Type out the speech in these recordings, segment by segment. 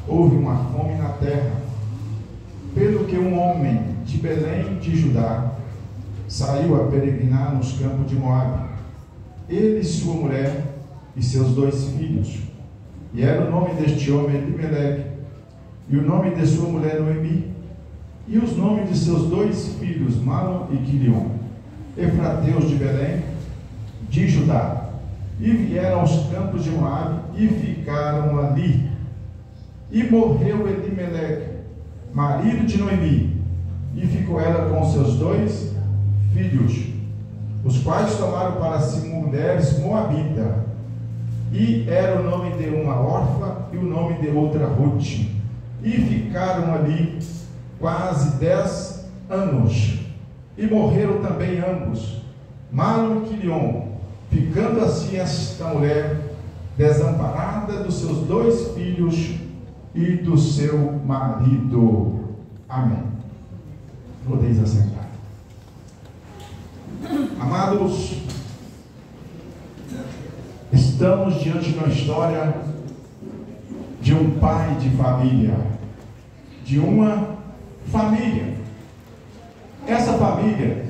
houve uma fome na terra, pelo que um homem de Belém de Judá saiu a peregrinar nos campos de Moabe, ele, sua mulher e seus 2 filhos. E era o nome deste homem Elimeleque, e o nome de sua mulher Noemi, e os nomes de seus 2 filhos Malom e Quilion, efrateus de Belém de Judá. E vieram aos campos de Moabe e ficaram ali. E morreu Elimeleque, marido de Noemi, e ficou ela com seus 2 filhos, os quais tomaram para si mulheres moabitas, e era o nome de uma órfã e o nome de outra Ruth, e ficaram ali quase 10 anos, e morreram também ambos, Malom e Quilion, ficando assim esta mulher desamparada dos seus 2 filhos e do seu marido. Amém. Podeis assentar. Amados, estamos diante de uma história de um pai de família, de uma família. Essa família,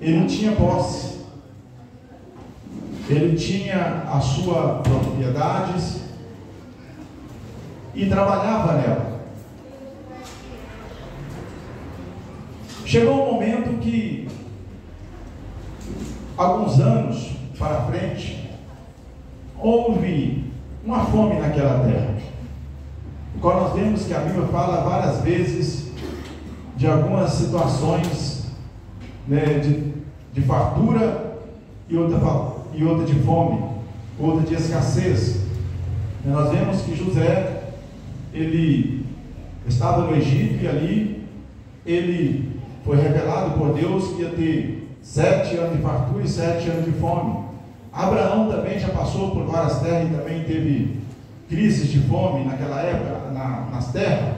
ele tinha posse, ele tinha as suas propriedades e trabalhava nela. Chegou um momento que, alguns anos para frente, houve uma fome naquela terra. Quando nós vemos que a Bíblia fala várias vezes de algumas situações, né, de fartura e outra de fome, outra de escassez. Nós vemos que José, ele estava no Egito, e ali ele foi revelado por Deus que ia ter 7 anos de fartura e 7 anos de fome. Abraão também já passou por várias terras e também teve crises de fome naquela época, nas terras.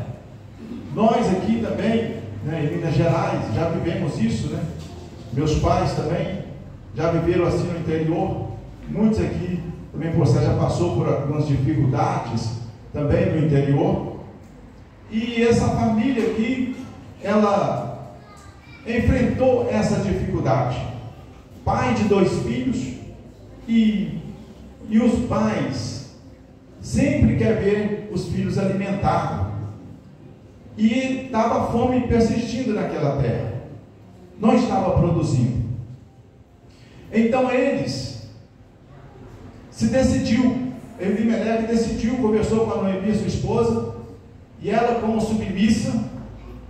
Nós aqui também, né, em Minas Gerais, já vivemos isso, né? Meus pais também já viveram assim no interior. Muitos aqui também, você já passou por algumas dificuldades também no interior. E essa família aqui, ela enfrentou essa dificuldade. Pai de 2 filhos, e os pais sempre querem ver os filhos alimentados. E estava a fome persistindo naquela terra, não estava produzindo. Então eles se decidiu, Elimeleque decidiu, conversou com a Noemi, sua esposa, e ela, como submissa,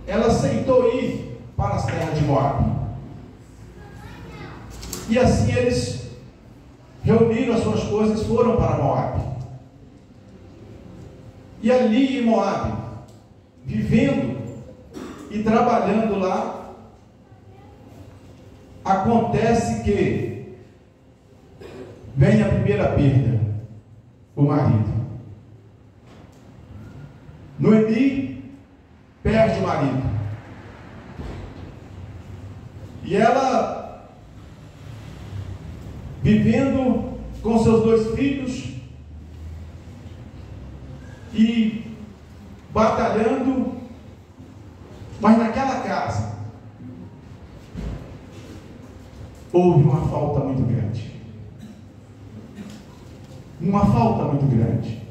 ela aceitou ir para as terras de Moabe. E assim eles reuniram as suas coisas e foram para Moabe. E ali em Moabe, vivendo e trabalhando lá, acontece que vem a primeira perda, o marido. Noemi perde o marido. E ela, vivendo com seus 2 filhos e batalhando, mas naquela casa houve uma falta muito grande. Uma falta muito grande.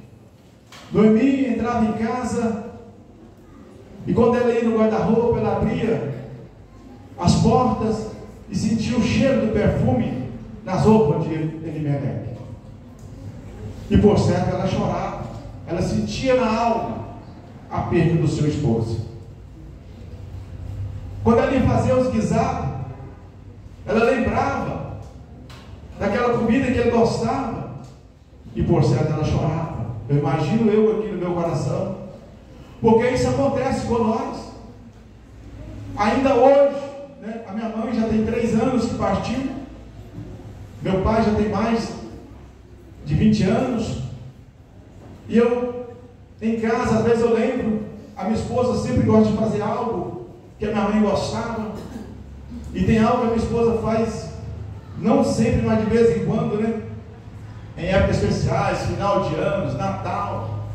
Noemi entrava em casa e quando ela ia no guarda-roupa, ela abria as portas e sentia o cheiro do perfume nas roupas de Elimeleque. E por certo ela chorava, ela sentia na alma a perda do seu esposo. Quando ela ia fazer os guisados, ela lembrava daquela comida que ele gostava, e por certo ela chorava. Eu imagino eu aqui no meu coração, porque isso acontece com nós. Ainda hoje, né, a minha mãe já tem 3 anos que partiu, meu pai já tem mais de 20 anos, e eu, em casa, às vezes eu lembro, a minha esposa sempre gosta de fazer algo que a minha mãe gostava, e tem algo que a minha esposa faz, não sempre, mas de vez em quando, né? Em épocas especiais, final de anos, Natal,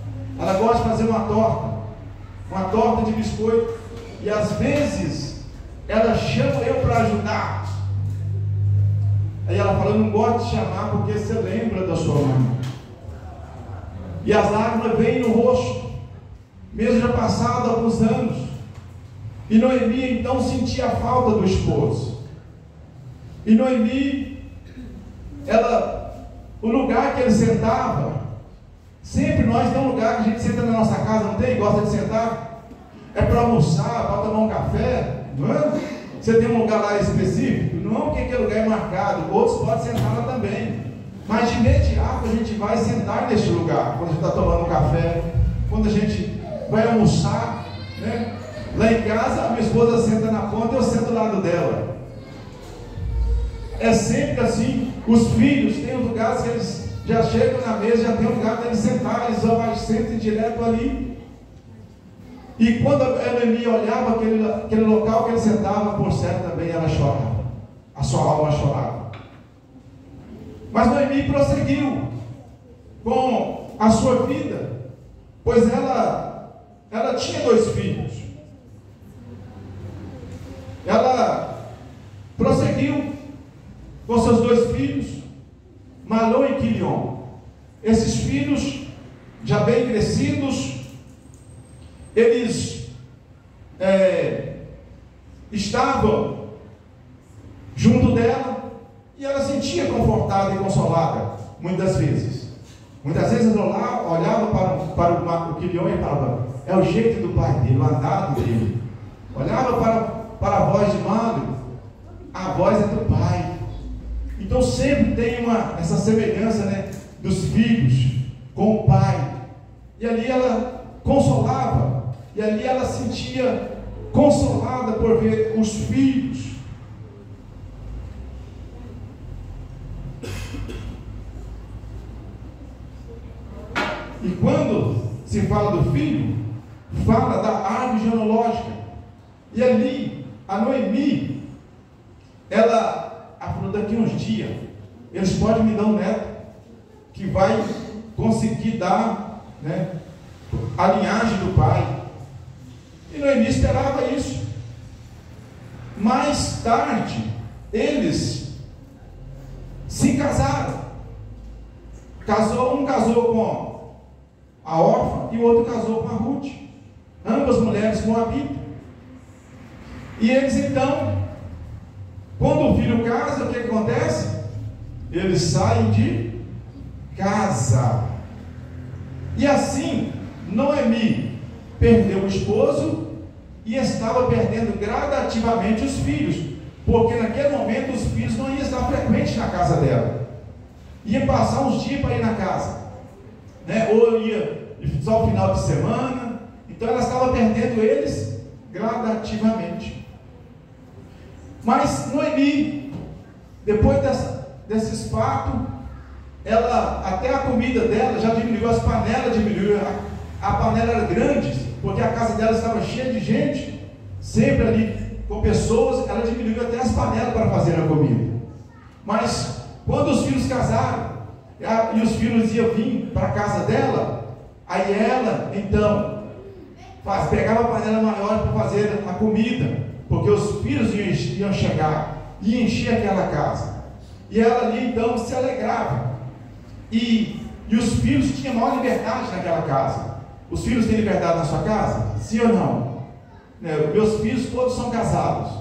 pode fazer uma torta de biscoito, e às vezes ela chama eu para ajudar. Aí ela fala: eu não gosto de chamar porque você lembra da sua mãe. E as lágrimas vêm no rosto, mesmo já passado alguns anos. E Noemi então sentia a falta do esposo. E Noemi, o lugar que ele sentava, sempre nós temos um lugar que a gente senta na nossa casa, não tem? Gosta de sentar? É para almoçar, para tomar um café, não é? Você tem um lugar lá específico? Não que aquele lugar é marcado, outros podem sentar lá também. Mas de imediato a gente vai sentar neste lugar, quando a gente está tomando um café, quando a gente vai almoçar, né? Lá em casa, a minha esposa senta na ponta e eu sento do lado dela. É sempre assim. Os filhos têm os lugares que eles já chegam na mesa, já tem um lugar para eles sentarem, eles só sentam direto ali. E quando a Noemi olhava aquele local que ele sentava, por certo também ela chorava. A sua alma chorava. Mas Noemi prosseguiu com a sua vida, pois ela tinha 2 filhos. Ela prosseguiu com seus 2 filhos, Malom e Quilion. Esses filhos, já bem crescidos, eles estavam junto dela, e ela se sentia confortada e consolada, muitas vezes. Muitas vezes ela olhava para o Quilion e falava: é o jeito do pai dele, o andado dele. Olhava para a voz de mando, a voz é do pai. Então sempre tem essa semelhança, né, dos filhos com o pai. E ali ela consolava, e ali ela se sentia consolada por ver os filhos. E quando se fala do filho, fala da árvore genealógica. E ali, a Noemi, ela falou: daqui uns dias, eles podem me dar um neto, que vai conseguir dar, né, a linhagem do pai. E Noemi esperava isso. Mais tarde, eles se casaram. Um casou com a órfã e o outro casou com a Ruth, ambas mulheres moabitas. E eles então, quando o filho casa, o que acontece? Eles saem de casa. E assim, Noemi perdeu o esposo e estava perdendo gradativamente os filhos, porque naquele momento os filhos não iam estar frequentes na casa dela. Ia passar uns dias para ir na casa, né? Ou ia só o final de semana. Então ela estava perdendo eles gradativamente. Mas Noemi, depois desses fatos, ela, até a comida dela já diminuiu, as panelas diminuíram. A panela era grande, porque a casa dela estava cheia de gente, sempre ali com pessoas. Ela diminuiu até as panelas para fazer a comida. Mas quando os filhos casaram e os filhos iam vir para a casa dela, aí ela então pegava a panela maior para fazer a comida, porque os filhos iam chegar e encher aquela casa. E ela ali então se alegrava. E os filhos tinham maior liberdade naquela casa. Os filhos têm liberdade na sua casa? Sim ou não? Meus filhos todos são casados,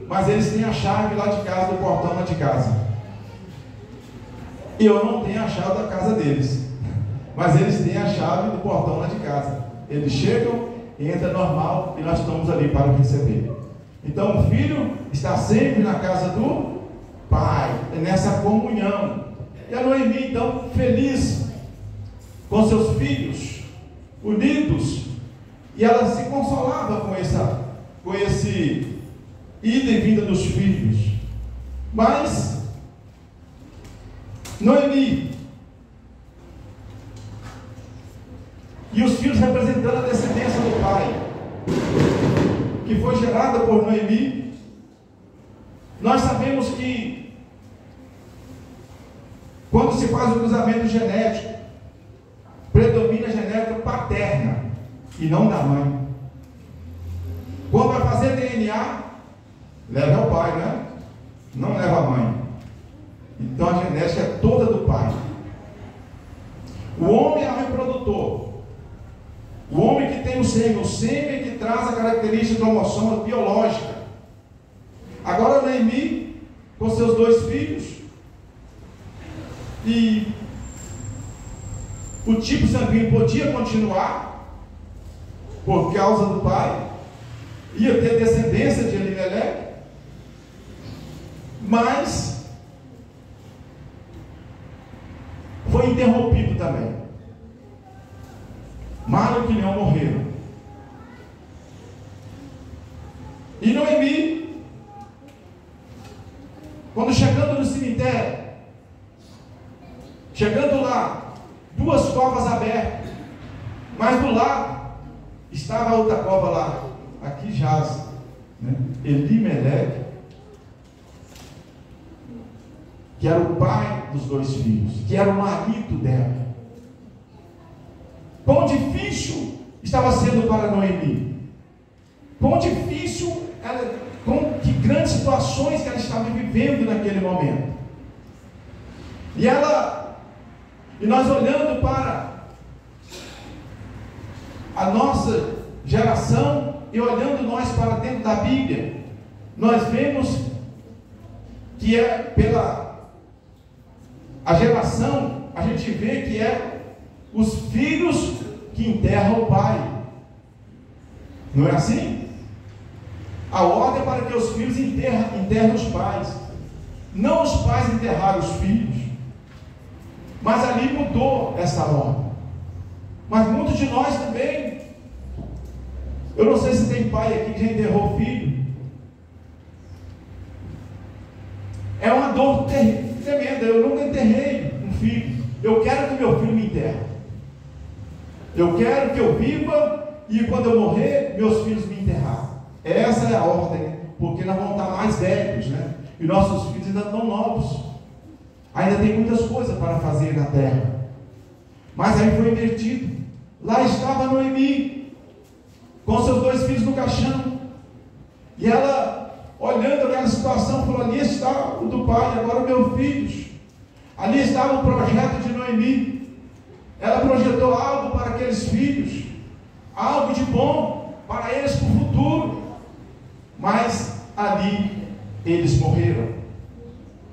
mas eles têm a chave lá de casa, do portão lá de casa. Eu não tenho a chave da casa deles, mas eles têm a chave do portão lá de casa. Eles chegam, entram normal, e nós estamos ali para receber. Então o filho está sempre na casa do pai, nessa comunhão. E a Noemi então feliz com seus filhos unidos, e ela se consolava com esse ida e vinda dos filhos. Mas Noemi e os filhos representando a descendência do pai, que foi gerada por Noemi. Nós sabemos que quando se faz o cruzamento genético, predomina a genética paterna. e não da mãe. Quando vai fazer DNA, leva o pai, né? Não leva a mãe. Então a genética é toda do pai. O homem é o reprodutor. O homem que tem o sêmen que traz a característica do cromossomo biológica. Agora Noemi, com seus 2 filhos, e o tipo sanguíneo podia continuar, por causa do pai, ia ter descendência de Elimeleque, mas foi interrompido também. Mário e Leão morreram. E Noemi, quando chegando no cemitério, chegando lá, 2 covas abertas, mas do lado estava a outra cova lá, aqui jaz, né? Elimeleque, que era o pai dos 2 filhos, que era o marido dela. Quão difícil estava sendo para Noemi, quão difícil, que grandes situações que ela estava vivendo naquele momento. E nós olhando para a nossa geração e olhando nós para dentro da Bíblia, nós vemos que é pela a geração, a gente vê que é os filhos que enterram o pai. Não é assim? A ordem é para que os filhos enterrem os pais, não os pais enterraram os filhos. Mas ali mudou essa ordem. Mas muitos de nós também, eu não sei se tem pai aqui que já enterrou filho. É uma dor tremenda. Eu nunca enterrei um filho. Eu quero que meu filho me enterre. Eu quero que eu viva e quando eu morrer, meus filhos me enterrar. Essa é a ordem, porque nós vamos estar mais velhos, né? E nossos filhos ainda estão novos. Ainda tem muitas coisas para fazer na terra. Mas aí foi invertido. Lá estava Noemi, com seus 2 filhos no caixão. E ela, olhando aquela situação, falou: ali está o do pai, agora meus filhos. Ali estava o projeto de Noemi. Ela projetou algo para aqueles filhos, algo de bom para eles para o futuro. Mas ali eles morreram.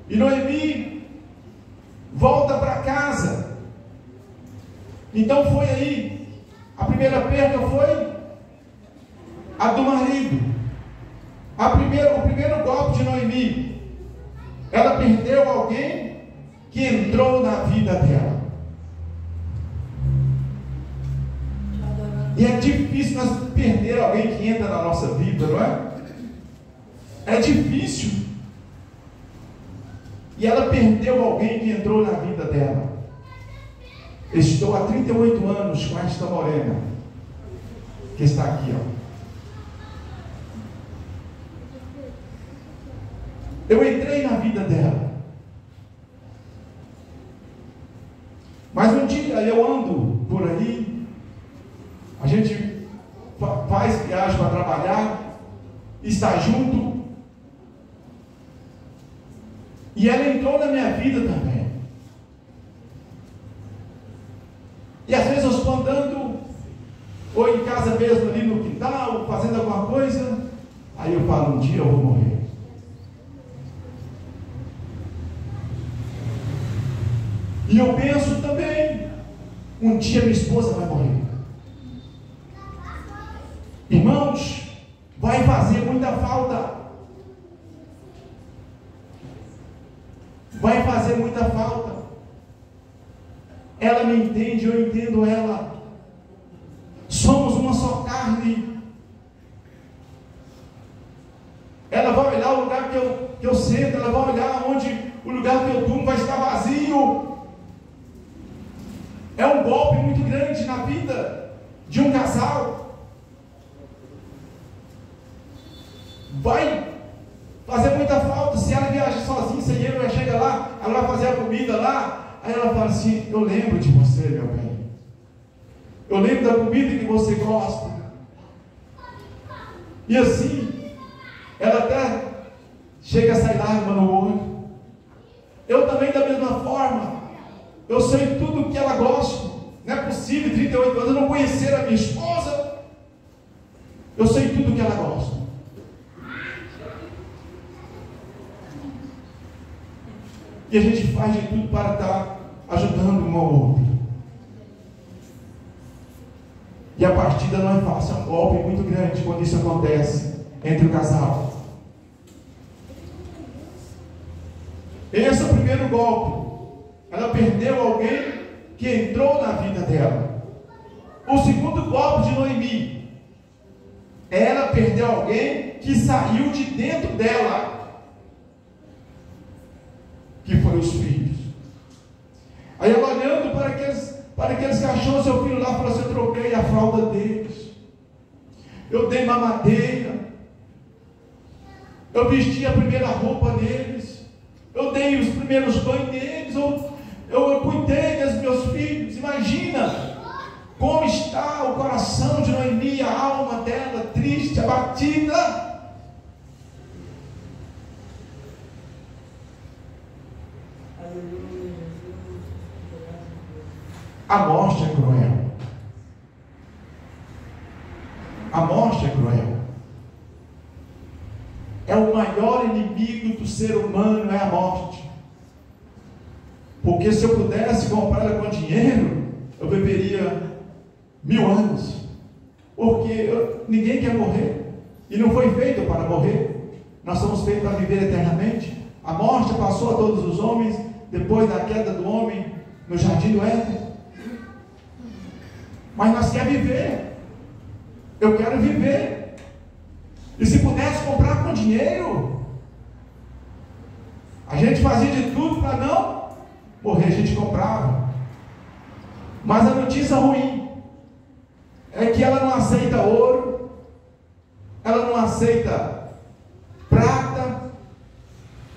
E Noemi volta para casa. Então foi aí, a primeira perda foi a do marido. O primeiro golpe de Noemi, ela perdeu alguém que entrou na vida dela. E é difícil nós perder alguém que entra na nossa vida, não é? É difícil. E ela perdeu alguém que entrou na vida dela. Estou há 38 anos com esta morena, que está aqui, ó. Eu entrei na vida dela. Mas um dia eu ando por aí, a gente faz viagem para trabalhar, está junto, e ela entrou na minha vida também. E às vezes eu estou andando, ou em casa mesmo, ali no quintal, fazendo alguma coisa, aí eu falo: um dia eu vou morrer. E eu penso também: um dia minha esposa vai morrer. Irmãos, vai fazer muita falta. Vai fazer muita falta. Ela me entende, eu entendo ela. Somos uma só carne. Ela vai olhar o lugar que eu sento, ela vai olhar onde o lugar que eu durmo vai estar vazio. É um golpe muito grande na vida de um casal. Vai fazer muita falta. Se ela viaja sozinha, sem ele, ela chega lá, ela vai fazer a comida lá, aí ela fala assim: eu lembro de você, meu bem. Eu lembro da comida que você gosta. E assim, ela até chega a sair lágrima no olho. Eu também, da mesma forma, eu sei tudo o que ela gosta. Não é possível, 38 anos, eu não conhecer a minha esposa. Eu sei tudo o que ela gosta. E a gente faz de tudo para estar ajudando um ao outro. E a partida não é fácil, é um golpe muito grande quando isso acontece entre o casal. Esse é o primeiro golpe. Ela perdeu alguém que entrou na vida dela. O segundo golpe de Noemi, ela perdeu alguém que saiu de dentro dela, que foi os filhos. Aí ela olhando para aqueles cachorros, seu filho lá falou assim: eu troquei a fralda deles, eu dei mamadeira, eu vesti a primeira roupa deles, eu dei os primeiros banhos deles, eu cuidei dos meus filhos. Imagina como está o coração de Noemi, a alma dela triste, abatida. A morte é cruel. A morte é cruel. É o maior inimigo do ser humano, é a morte. Porque se eu pudesse comprar ela com dinheiro, eu viveria 1000 anos. Porque ninguém quer morrer. E não foi feito para morrer. Nós somos feitos para viver eternamente. A morte passou a todos os homens depois da queda do homem no jardim do Éden. Mas nós queremos viver. Eu quero viver. E se pudesse comprar com dinheiro, a gente fazia de tudo para não morrer, a gente comprava. Mas a notícia ruim é que ela não aceita ouro, ela não aceita prata,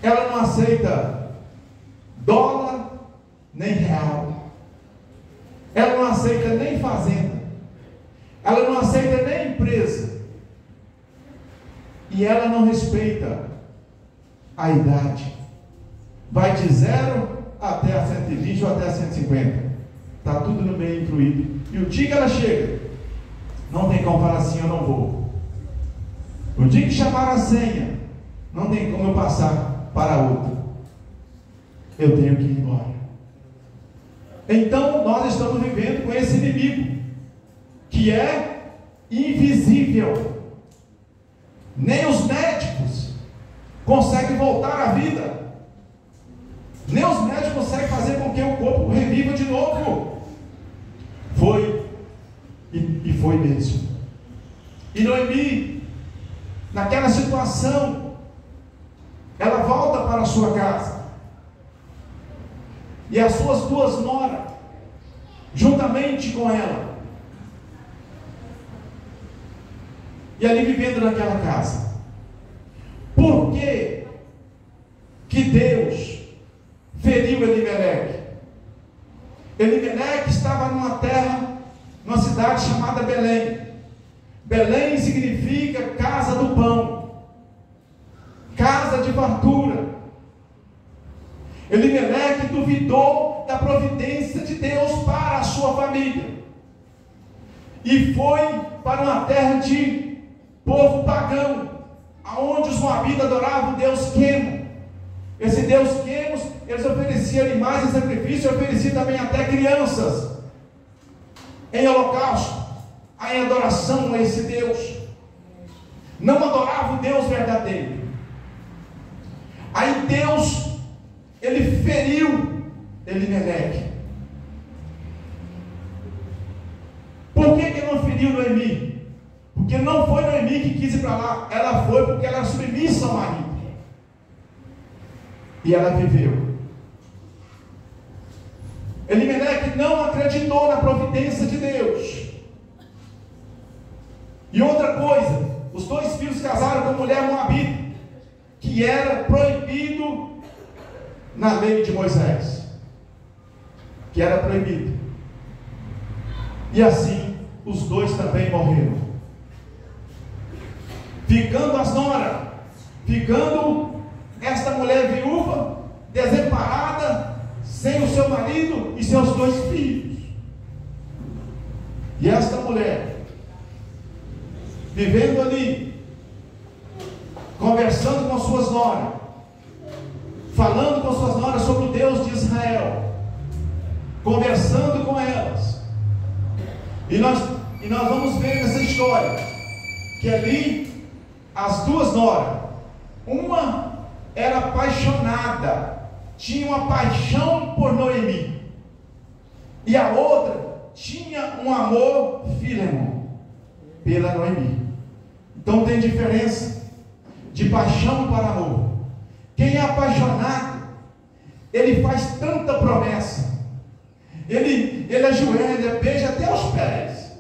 ela não aceita dólar, nem real. Ela não aceita nem fazenda, ela não aceita nem empresa, e ela não respeita a idade. Vai de 0 até a 120 ou até a 150, está tudo no meio incluído. E o dia que ela chega, não tem como falar assim: eu não vou. O dia que chamar a senha, não tem como eu passar para outro, eu tenho que ir embora. Então nós estamos vivendo com esse inimigo, que é invisível. Nem os médicos conseguem voltar à vida, nem os médicos conseguem fazer com que o corpo reviva de novo. Foi, e foi mesmo. E Noemi, naquela situação, ela volta para a sua casa, e as suas 2 noras, juntamente com ela, e ali vivendo naquela casa. Por que Deus feriu Elimeleque? Elimeleque estava numa terra, numa cidade chamada Belém. Belém significa casa do pão, casa de fartura. Elimeleque duvidou da providência de Deus para a sua família, e foi para uma terra de povo pagão, aonde os moabitas adoravam o Deus Quemo. Esse Deus Quemos, eles ofereciam animais em sacrifício, e ofereciam também até crianças em holocausto, em adoração a esse Deus. Não adoravam o Deus verdadeiro. Aí Deus, ele feriu Elimeleque. Por que ele não feriu Noemi? Porque não foi Noemi que quis ir para lá, ela foi porque ela era submissa ao marido, e ela viveu. Elimeleque não acreditou na providência de Deus. E outra coisa, os 2 filhos casaram com mulher moabita, que era proibido na lei de Moisés, que era proibido. E assim os dois também morreram. Ficando as noras, ficando esta mulher viúva, desamparada, sem o seu marido e seus 2 filhos. E esta mulher, vivendo ali, conversando com suas noras, falando com suas noras sobre o Deus de Israel, conversando com elas. E nós vamos ver nessa história que ali as 2 noras, uma era apaixonada, tinha uma paixão por Noemi, e a outra tinha um amor filemon pela Noemi. Então tem diferença de paixão para amor. Quem é apaixonado, ele faz tanta promessa, ele ajoelha, beija até os pés,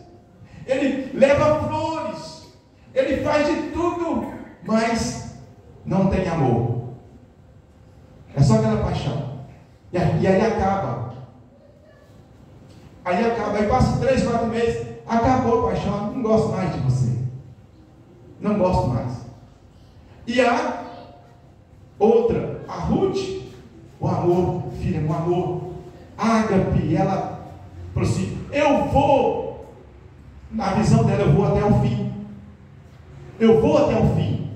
ele leva flores, ele faz de tudo, mas não tem amor. É só aquela paixão. E aí acaba. Aí passa 3, 4 meses, acabou a paixão, não gosto mais de você. Não gosto mais. E a outra, a Ruth, o amor, filha, o amor, ágape, ela falou assim: eu vou, na visão dela, eu vou até o fim. Eu vou até o fim.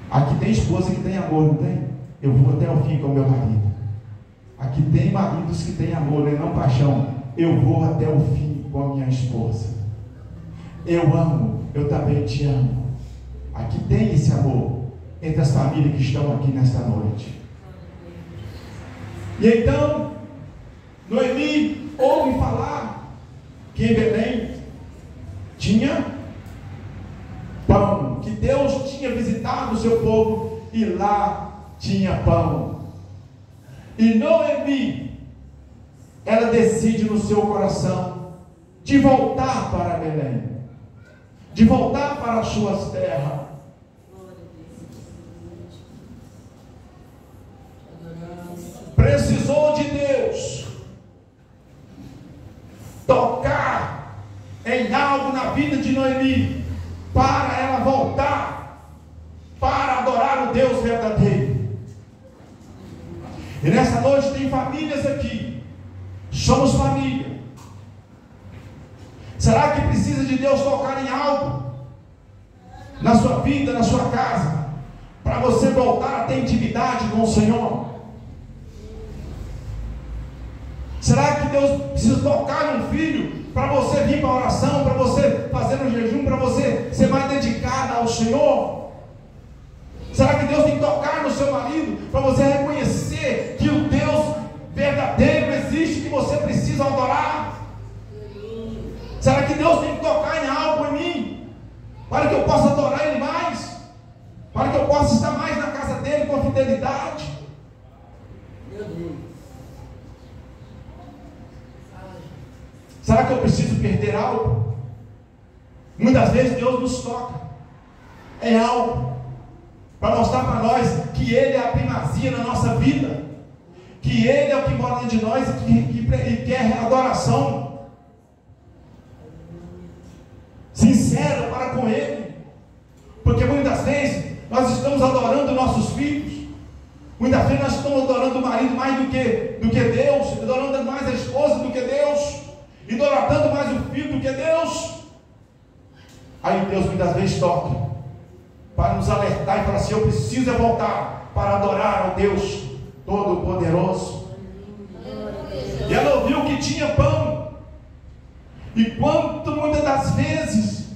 Aqui tem esposa que tem amor, não tem? Eu vou até o fim com o meu marido. Aqui tem maridos que têm amor, e não paixão. Eu vou até o fim com a minha esposa. Eu amo, eu também te amo. Aqui tem esse amor entre as famílias que estão aqui nesta noite. E então, Noemi ouve falar que em Belém tinha pão, que Deus tinha visitado o seu povo e lá tinha pão. E Noemi, ela decide no seu coração de voltar para Belém, de voltar para as suas terras. Precisou de Deus tocar em algo na vida de Noemi para ela voltar para adorar o Deus verdadeiro. E nessa noite tem famílias aqui, somos família. Será que precisa de Deus tocar em algo na sua vida, na sua casa, para você voltar a ter intimidade com o Senhor? Será que Deus precisa tocar em um filho para você vir para a oração, para você fazer um jejum, para você ser mais dedicada ao Senhor? Será que Deus tem que tocar no seu marido para você reconhecer que o Deus verdadeiro existe, que você precisa adorar? Será que Deus tem que tocar em algo em mim para que eu possa adorar Ele mais, para que eu possa estar mais na casa dele com fidelidade? Meu Deus. Será que eu preciso perder algo? Muitas vezes Deus nos toca em algo para mostrar para nós que Ele é a primazia na nossa vida, que Ele é o que mora dentro de nós e quer adoração sincera para com Ele. Porque muitas vezes nós estamos adorando nossos filhos, muitas vezes nós estamos adorando o marido mais do que Deus, adorando mais a esposa do que Deus, idolatrando mais o filho do que Deus. Aí Deus muitas vezes toca para nos alertar e falar assim: eu preciso voltar para adorar ao Deus Todo-Poderoso. E ela ouviu que tinha pão. E quanto muitas das vezes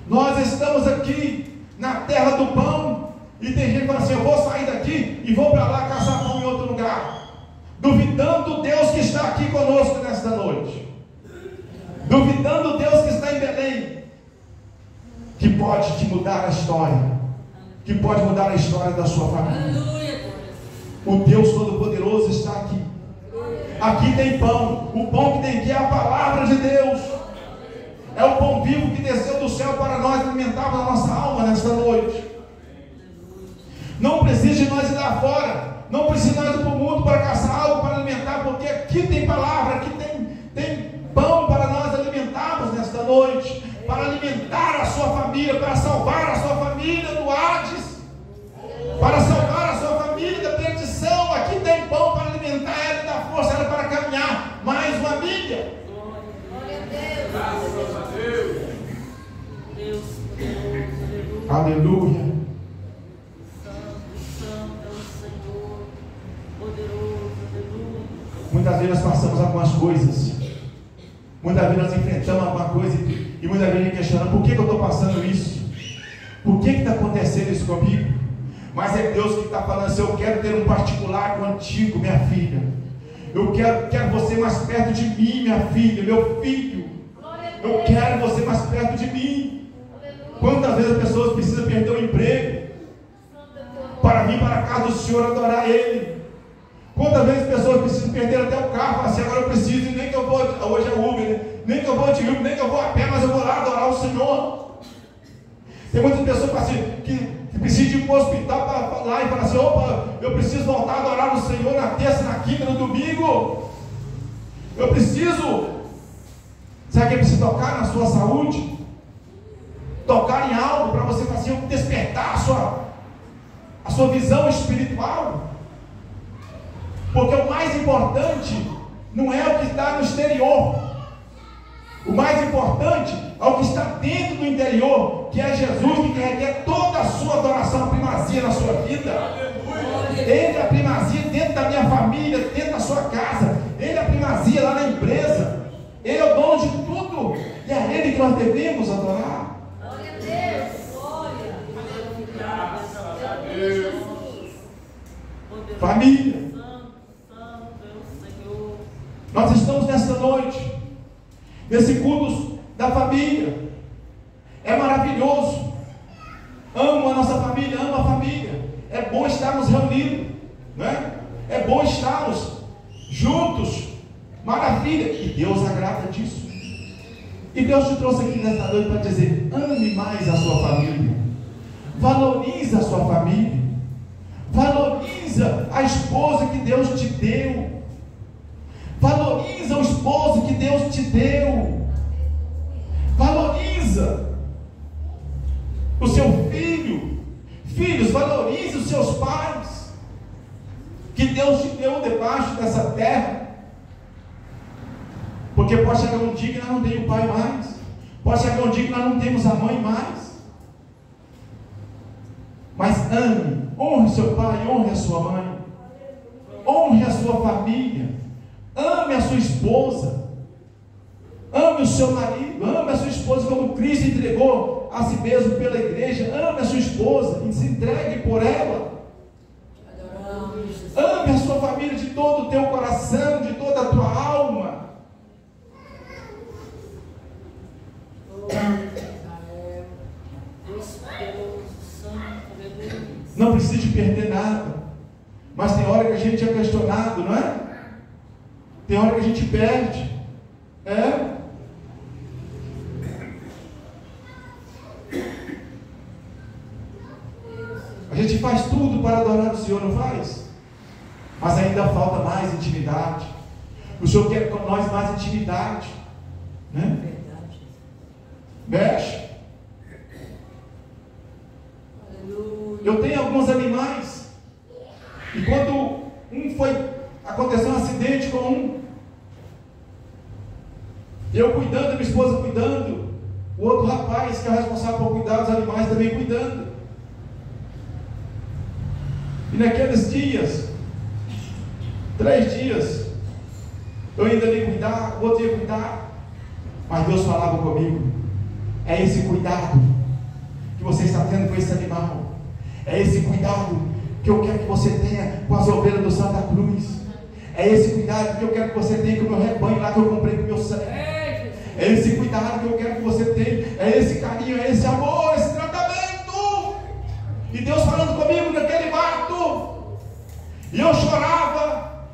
nós estamos aqui na terra do pão e tem gente que fala assim: eu vou sair daqui e vou para lá caçar pão em outro lugar, duvidando o Deus que está aqui conosco nesta noite, duvidando o Deus que está em Belém, que pode te mudar a história, que pode mudar a história da sua família. O Deus Todo-Poderoso está aqui. Aqui tem pão. O pão que tem aqui é a palavra de Deus. É o pão vivo que desceu do céu para nós alimentar a nossa alma nesta noite. Não precisa de nós ir lá fora, não precisa nós ir para o mundo para caçar algo para alimentar, porque aqui tem palavra, aqui tem pão noite, para alimentar a sua família, para salvar a sua família do Hades, para salvar a sua família da perdição. Aqui tem pão para alimentar ela e dar força a ela para caminhar mais uma milha. Graças a Deus. Deus, aleluia. Santo é o Senhor, poderoso, aleluia. Muitas vezes nós passamos algumas coisas, muitas vezes nós enfrentamos alguma coisa e muitas vezes a gente questionamos: por que eu estou passando isso? Por que está acontecendo isso comigo? Mas é Deus que está falando assim: eu quero ter um particular contigo, minha filha. Eu quero você mais perto de mim, minha filha, meu filho. Eu quero você mais perto de mim. Quantas vezes as pessoas precisam perder o emprego para vir para a casa do Senhor adorar Ele? Quantas vezes as pessoas precisam perder até o carro, assim: agora eu preciso, nem que eu vou, hoje é Uber, né? Nem que eu vou de Uber, nem que eu vou a pé, mas eu vou lá adorar o Senhor. Tem muitas pessoas assim, que precisam ir para o hospital para falar e falar assim: opa, eu preciso voltar a adorar o Senhor na terça, na quinta, no domingo. Eu preciso. Sabe que é preciso tocar na sua saúde? Tocar em algo para você fazer despertar a sua visão espiritual. Porque o mais importante não é o que está no exterior. O mais importante é o que está dentro do interior, que é Jesus, que requer toda a sua adoração, a primazia na sua vida. Ele é a primazia dentro da minha família, dentro da sua casa. Ele é a primazia lá na empresa. Ele é o dono de tudo. E é Ele que nós devemos adorar. Glória a Deus. Glória. Graças a Deus. Família. Santo é o Senhor. Nós estamos nesta noite, nesse culto da família. É maravilhoso. Amo a nossa família, amo a família. É bom estarmos reunidos, né? É bom estarmos juntos. Maravilha. E Deus agrada disso. E Deus te trouxe aqui nesta noite para dizer: ame mais a sua família. Valorize a sua família. Valoriza a esposa que Deus te deu. Valoriza o esposo que Deus te deu. Valoriza o seu filho. Filhos, valorize os seus pais que Deus te deu debaixo dessa terra. Porque pode chegar um dia que nós não temos o pai mais. Pode chegar um dia que nós não temos a mãe mais. Mas ame, honre seu pai, honre a sua mãe, honre a sua família, ame a sua esposa, ame o seu marido, ame a sua esposa como Cristo entregou a si mesmo pela igreja. Ame a sua esposa e se entregue por ela. Ame a sua família de todo o teu coração, de toda a tua alma. Não precisa de perder nada. Mas tem hora que a gente é questionado, não é? Tem hora que a gente perde. É? A gente faz tudo para adorar o Senhor, não faz? Mas ainda falta mais intimidade. O Senhor quer com nós mais intimidade, né? Mexe. Eu tenho alguns animais. E quando aconteceu um acidente com um, eu cuidando, minha esposa cuidando, o outro rapaz que é responsável por cuidar dos animais também cuidando. E naqueles dias, 3 dias, eu ainda ia cuidar, o outro ia cuidar, mas Deus falava comigo: é esse cuidado que você está tendo com esse animal, é esse cuidado que eu quero que você tenha com as ovelhas do Santa Cruz, é esse cuidado que eu quero que você tenha com o meu rebanho lá que eu comprei com o meu sangue, é esse cuidado que eu quero que você tenha, é esse carinho, é esse amor, esse tratamento. E Deus falando comigo naquele mato, e eu chorava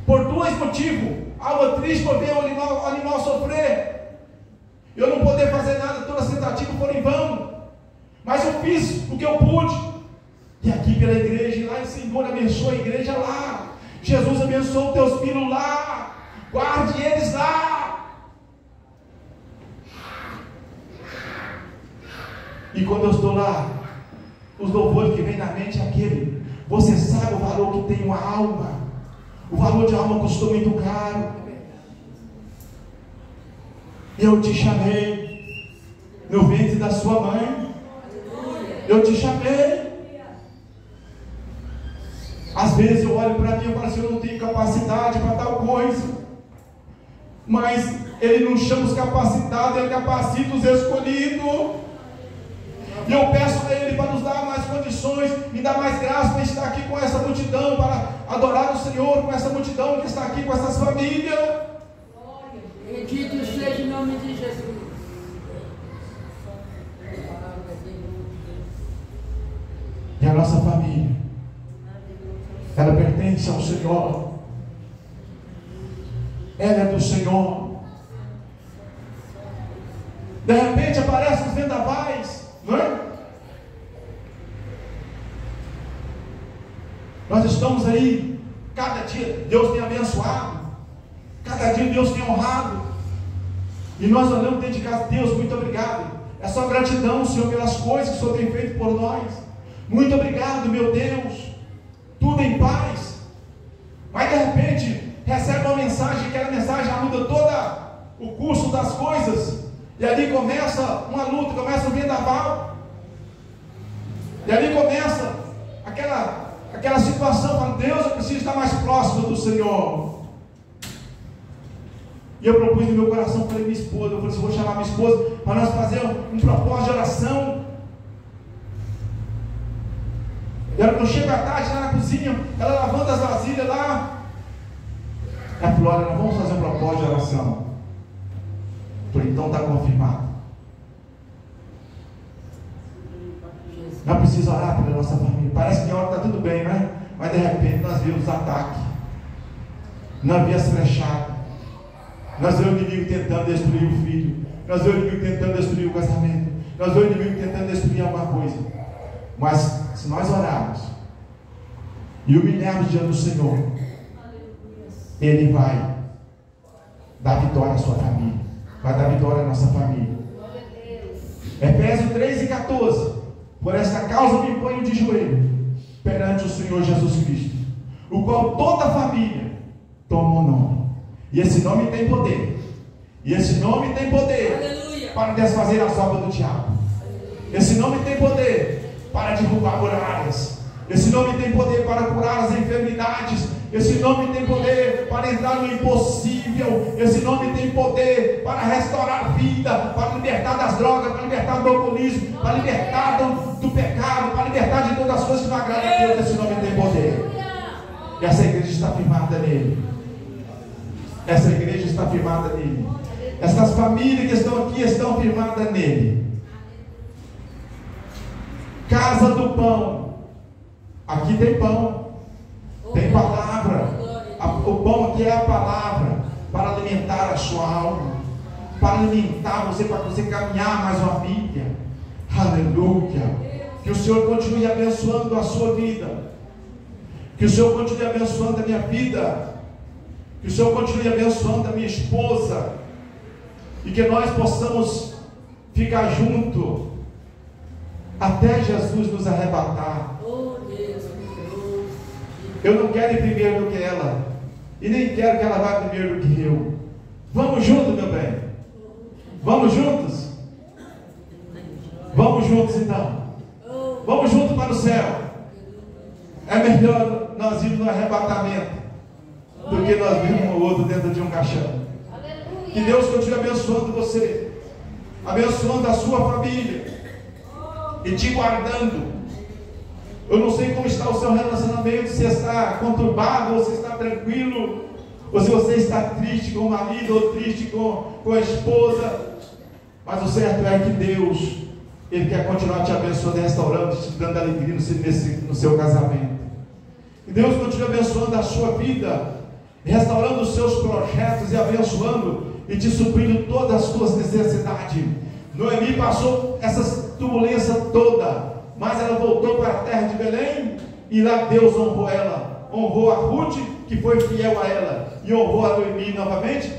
por 2 motivos: algo triste por ver o animal sofrer, eu não poder fazer nada, todas as tentativas foram em vão, mas eu fiz o que eu pude. E aqui pela igreja, lá o Senhor abençoa a igreja lá, Jesus abençoa os teus filhos lá, guarde eles lá, E quando eu estou lá, os louvores que vem na mente é aquele: você sabe o valor que tem uma alma? O valor de alma custou muito caro. Eu te chamei no ventre da sua mãe. Eu te chamei. Às vezes eu olho para mim e falo assim: eu não tenho capacidade para tal coisa. Mas Ele não chama os capacitados, Ele capacita os escolhidos. E eu peço a Ele para nos dar mais condições, me dar mais graça para estar aqui com essa multidão, para adorar o Senhor com essa multidão que está aqui, com essas famílias. Bendito seja o nome de Jesus. E a nossa família, ela pertence ao Senhor. Ela é do Senhor. De repente aparecem os vendavais, não é? Nós estamos aí, cada dia Deus tem abençoado, cada dia Deus tem honrado, e nós olhamos dentro de casa: Deus, muito obrigado. É só gratidão, Senhor, pelas coisas que o Senhor tem feito por nós. Muito obrigado, meu Deus. Tudo em paz. Mas de repente recebe uma mensagem, aquela mensagem muda todo o curso das coisas, e ali começa uma luta, começa um vendaval, e ali começa aquela situação. Fala: Deus, eu preciso estar mais próximo do Senhor. E eu propus no meu coração, falei minha esposa, eu falei assim: vou chamar minha esposa para nós fazer um propósito de oração. E quando eu chego à tarde lá na cozinha, ela lavando as vasilhas lá, ela falou: olha, nós vamos fazer um propósito de oração. Eu falei: então está confirmado. Nós precisamos orar pela nossa família. Parece que a hora está tudo bem, né? Mas de repente nós vimos ataque, nós vimos as flechadas, nós vimos o inimigo tentando destruir o filho, nós vimos o inimigo tentando destruir o casamento, nós vimos o inimigo tentando destruir alguma coisa. Mas se nós orarmos e humilharmos diante do Senhor, Ele vai dar vitória à sua família, vai dar vitória à nossa família. Efésios 3:14: por esta causa me ponho de joelho perante o Senhor Jesus Cristo, o qual toda a família toma o nome, e esse nome tem poder, e esse nome tem poder, aleluia, para desfazer as obras do diabo. Esse nome tem poder para derrubar muralhas. Esse nome tem poder para curar as enfermidades. Esse nome tem poder para entrar no impossível. Esse nome tem poder para restaurar a vida, para libertar das drogas, para libertar do alcoolismo, para libertar do pecado, para libertar de todas as coisas que não agradam a Deus. Esse nome tem poder. E essa igreja está firmada nele. Essa igreja está firmada nele. Essas famílias que estão aqui estão firmadas nele. Casa do pão. Aqui tem pão, tem palavra. O pão aqui é a palavra para alimentar a sua alma, para alimentar você, para você caminhar mais uma milha. Aleluia. Que o Senhor continue abençoando a sua vida, que o Senhor continue abençoando a minha vida, que o Senhor continue abençoando a minha esposa, e que nós possamos ficar juntos até Jesus nos arrebatar. Eu não quero ir primeiro do que ela, e nem quero que ela vá primeiro do que eu. Vamos juntos, meu bem? Vamos juntos? Vamos juntos então. Vamos juntos para o céu. É melhor nós irmos no arrebatamento do que nós virmos o outro dentro de um caixão. Que Deus continue abençoando você, abençoando a sua família e te guardando. Eu não sei como está o seu relacionamento, se está conturbado, ou se está tranquilo, ou se você está triste com o marido, ou triste com a esposa. Mas o certo é que Deus, Ele quer continuar te abençoando e restaurando, te dando alegria no seu casamento. Que Deus continue abençoando a sua vida, restaurando os seus projetos e abençoando e te suprindo todas as suas necessidades. Noemi passou essa turbulência toda, mas ela voltou para a terra de Belém, e lá Deus honrou ela, honrou a Ruth, que foi fiel a ela, e honrou a Noemi novamente,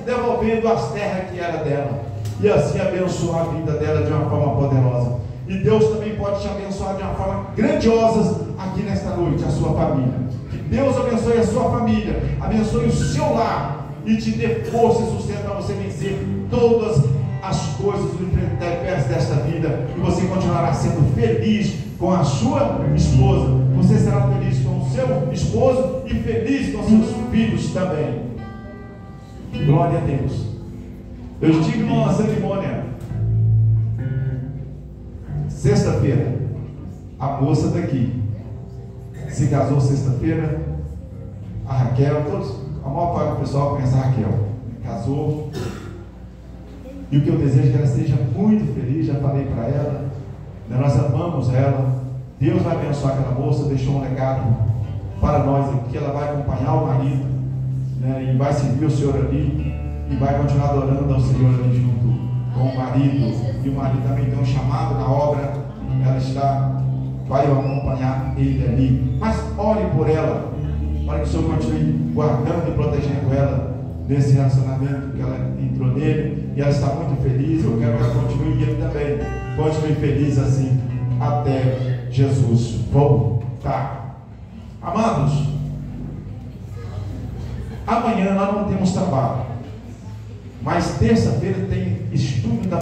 devolvendo as terras que era dela. e assim abençoar a vida dela de uma forma poderosa. E Deus também pode te abençoar de uma forma grandiosa aqui nesta noite, a sua família. Que Deus abençoe a sua família, abençoe o seu lar e te dê força e sustento para você vencer todas as coisas do intempéries desta vida, e você continuará sendo feliz com a sua esposa, você será feliz com o seu esposo e feliz com seus filhos também. Glória a Deus. Eu estive numa cerimônia sexta-feira, a moça daqui se casou sexta-feira, a Raquel, a maior parte do pessoal conhece a Raquel, casou. E o que eu desejo é que ela esteja muito feliz. Já falei para ela, nós amamos ela. Deus vai abençoar aquela moça, deixou um legado para nós aqui, que ela vai acompanhar o marido, né, e vai servir o Senhor ali, e vai continuar adorando ao Senhor ali junto com o marido. E o marido também tem um chamado na obra, ela vai acompanhar ele ali. Mas ore por ela, para que o Senhor continue guardando e protegendo ela nesse relacionamento que ela entrou nele, e ela está muito feliz. Eu quero que ela continue, e ele também continue feliz assim até Jesus voltar. Amados, amanhã nós não temos trabalho, mas terça-feira tem estudo da